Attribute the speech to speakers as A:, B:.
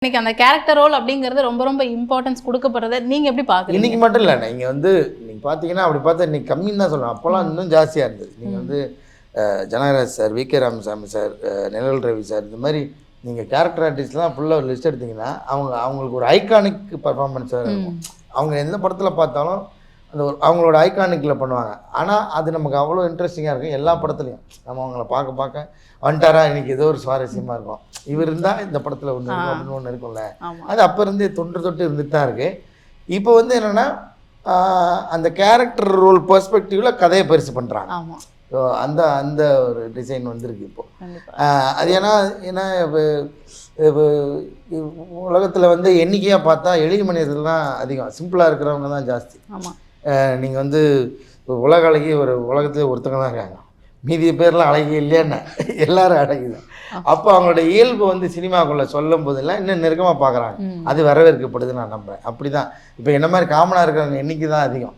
A: இன்னைக்கு அந்த character role அப்படிங்கிறது ரொம்ப ரொம்ப இம்பார்ட்டன்ஸ் கொடுக்கப்படுறத நீங்க எப்படி பாக்குறீங்க?
B: இன்னைக்கு மட்டும் இல்லை, நீங்கள் வந்து நீங்கள் பார்த்தீங்கன்னா அப்படி பார்த்தா இன்னைக்கு கம்மின்னு தான் சொல்லணும். அப்போல்லாம் இன்னும் ஜாஸ்தியாக இருந்தது. நீங்கள் வந்து Janagaraj sir, V K Ramasamy sir, நிழல் ரவி சார், இந்த மாதிரி நீங்கள் கேரக்டர் ஆர்டிஸ்ட்லாம் ஃபுல்லாக ஒரு லிஸ்ட் எடுத்திங்கன்னா அவங்களுக்கு ஒரு ஐகானிக் பர்ஃபார்மன்ஸ் இருக்கும். அவங்க எந்த படத்தில் பார்த்தாலும் அந்த ஒரு அவங்களோட ஐகானிக்கில் பண்ணுவாங்க. ஆனால் அது நமக்கு அவ்வளோ இன்ட்ரெஸ்டிங்காக இருக்கும். எல்லா படத்துலையும் நம்ம அவங்கள பார்க்க வந்துட்டாரா இன்னைக்கு ஏதோ ஒரு சுவாரஸ்யமாக இருக்கும். இவர் இருந்தால் இந்த படத்தில் ஒன்று இருக்கும் அப்படின்னு ஒன்று இருக்கும்ல. அது அப்போ இருந்தே தொட்டு இருந்துட்டு தான் இருக்குது. இப்போ வந்து என்னென்னா அந்த கேரக்டர் ரோல் பெர்ஸ்பெக்டிவில் கதையை பெருசு பண்ணுறாங்க. ஸோ அந்த அந்த ஒரு டிசைன் வந்துருக்கு இப்போது. அது ஏன்னா இப்போ உலகத்தில் வந்து எண்ணிக்கையாக பார்த்தா எளிய மனிதர்கள் தான் அதிகம், சிம்பிளாக இருக்கிறவங்க தான் ஜாஸ்தி. நீங்கள் வந்து உலக அழகி ஒரு உலகத்தில் ஒருத்தங்க தான் இருக்காங்க, மீதிய பேர்லாம் அழகி இல்லையான்னு எல்லாரும் அழகி தான். அப்போ அவங்களோட இயல்பு வந்து சினிமாக்குள்ளே சொல்லும் போதெல்லாம் இன்னும் நெருக்கமாக பார்க்குறாங்க. அது வரவேற்கப்படுது நான் நம்புகிறேன். அப்படி தான் இப்போ என்ன மாதிரி காமனாக இருக்கிறவங்க எண்ணிக்கை தான் அதிகம்.